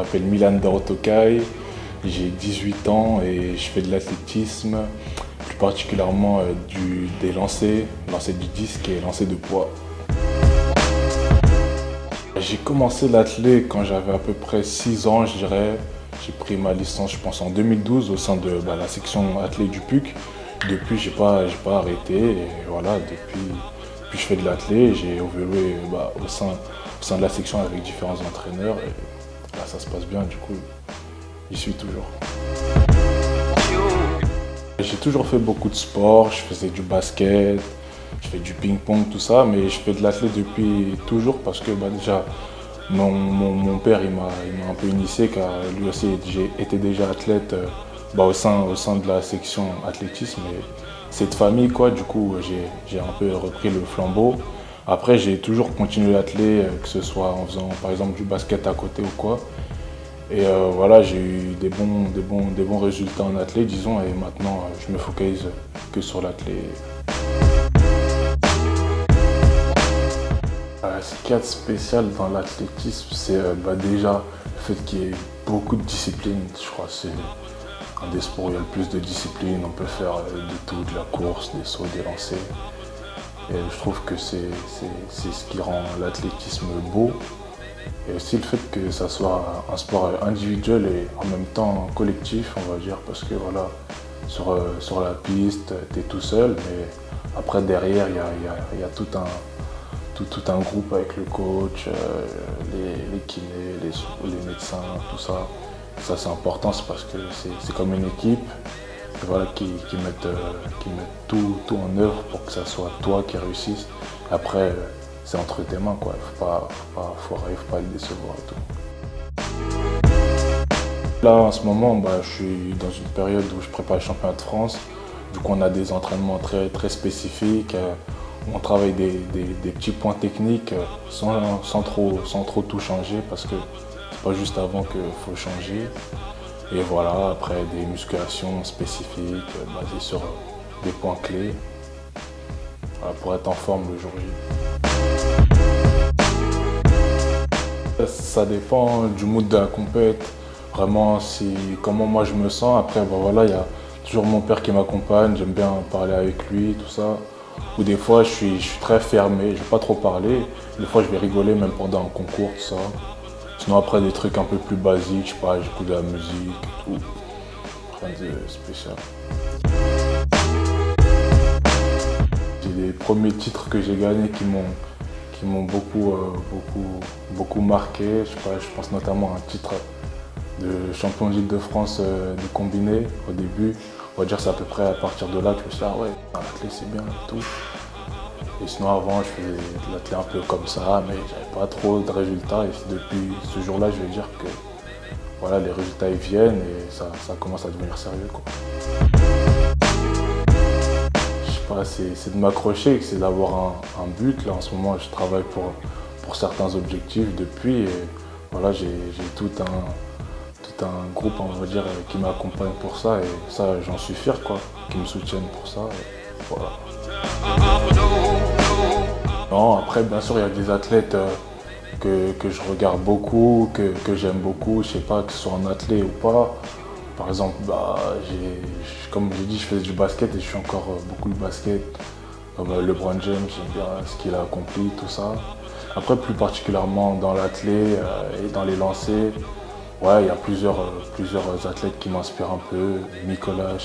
m'appelle Milan Dorotokai, j'ai 18 ans et je fais de l'athlétisme, plus particulièrement des lancers, lancer du disque et lancer de poids. J'ai commencé l'athlé quand j'avais à peu près 6 ans, je dirais. J'ai pris ma licence, je pense, en 2012 au sein de la section athlé du PUC. Depuis, j'ai pas arrêté et voilà, depuis je fais de l'athlé, j'ai évolué au sein de la section avec différents entraîneurs et là, ça se passe bien, du coup, j'y suis toujours. J'ai toujours fait beaucoup de sport, je faisais du basket, je fais du ping-pong, tout ça, mais je fais de l'athlé depuis toujours parce que déjà, mon père il m'a un peu initié car lui aussi était déjà athlète au sein de la section athlétisme. Et cette famille, quoi, du coup, j'ai un peu repris le flambeau. Après, j'ai toujours continué l'athlé, que ce soit en faisant par exemple du basket à côté ou quoi. Et voilà, j'ai eu des bons résultats en athlé, disons, et maintenant je me focalise que sur l'athlé. Ce qu'il y a de spécial dans l'athlétisme, c'est déjà le fait qu'il y ait beaucoup de disciplines. Je crois que c'est un des sports où il y a le plus de disciplines. On peut faire de tout, de la course, des sauts, des lancers. Et je trouve que c'est ce qui rend l'athlétisme beau. Et aussi le fait que ça soit un sport individuel et en même temps collectif, on va dire, parce que voilà, sur la piste, tu es tout seul, mais après derrière, il y a tout un groupe avec le coach, les kinés, les médecins, tout ça. Ça c'est important, c'est parce que c'est comme une équipe voilà, qui mettent tout en œuvre pour que ça soit toi qui réussisse. Après, c'est entre tes mains, quoi. Faut pas foirer, faut pas le décevoir et tout. Là, en ce moment, je suis dans une période où je prépare le championnat de France. Du coup, on a des entraînements très spécifiques. On travaille des petits points techniques sans trop tout changer parce que c'est pas juste avant qu'il faut changer. Et voilà, après des musculations spécifiques basées sur des points clés pour être en forme le jour J. Ça dépend du mood de la compète, vraiment comment moi je me sens. Après voilà, il y a toujours mon père qui m'accompagne, j'aime bien parler avec lui, tout ça. Ou des fois je suis très fermé, je vais pas trop parler. Des fois je vais rigoler même pendant un concours, tout ça. Sinon après des trucs un peu plus basiques, je sais pas, j'écoute de la musique et tout. Rien de spécial. J'ai les premiers titres que j'ai gagnés qui m'ont beaucoup marqué. Je sais pas, je pense notamment à un titre de champion d'Île-de-France du combiné au début. On va dire c'est à peu près à partir de là que je me suis dit ah ouais, l'athlé c'est bien et tout. Et sinon avant je faisais de l'athlé un peu comme ça, mais j'avais pas trop de résultats. Et depuis ce jour-là, je vais dire que voilà, les résultats ils viennent et ça commence à devenir sérieux, quoi. Je sais pas, c'est de m'accrocher, c'est d'avoir un but. Là en ce moment je travaille pour certains objectifs depuis et voilà, j'ai tout un groupe, on va dire, qui m'accompagne pour ça et ça j'en suis fier, quoi, qui me soutiennent pour ça. Et voilà. Non, après bien sûr il y a des athlètes que je regarde beaucoup, que j'aime beaucoup, je sais pas, que ce soit en athlé ou pas. Par exemple, comme j'ai dit, je fais du basket et je suis encore beaucoup de basket. Comme LeBron James, j'aime bien ce qu'il a accompli, tout ça. Après, plus particulièrement dans l'athlé et dans les lancers, ouais, il y a plusieurs athlètes qui m'inspirent un peu. Nicolas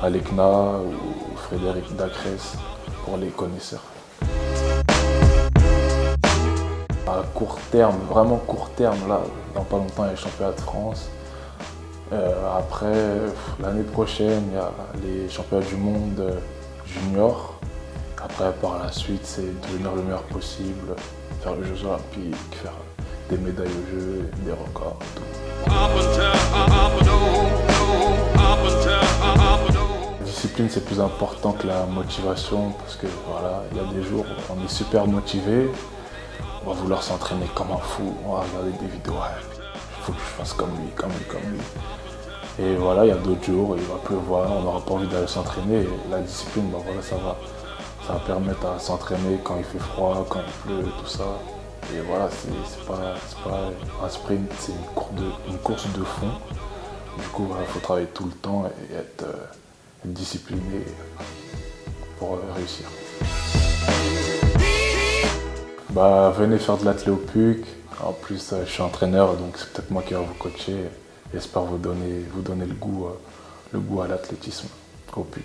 Alekna ou Frédéric Dacrès, pour les connaisseurs. À court terme, vraiment court terme, là, dans pas longtemps, il y a le championnat de France. Après, l'année prochaine, il y a les championnats du monde junior. Après, par la suite, c'est devenir le meilleur possible, faire les Jeux Olympiques, faire des médailles aux Jeux, des records et tout. La discipline, c'est plus important que la motivation parce que voilà, il y a des jours où on est super motivé, on va vouloir s'entraîner comme un fou, on va regarder des vidéos, il faut que je fasse comme lui, comme lui. Et voilà, il y a d'autres jours, il va pleuvoir, on n'aura pas envie d'aller s'entraîner. Et la discipline, voilà, ça va permettre à s'entraîner quand il fait froid, quand il pleut, tout ça. Et voilà, c'est pas un sprint, c'est une course de fond. Du coup, il faut travailler tout le temps et être discipliné pour réussir. Bah, venez faire de l'athlé au PUC. En plus, je suis entraîneur, donc c'est peut-être moi qui vais vous coacher. J'espère vous donner le goût à l'athlétisme au PUC.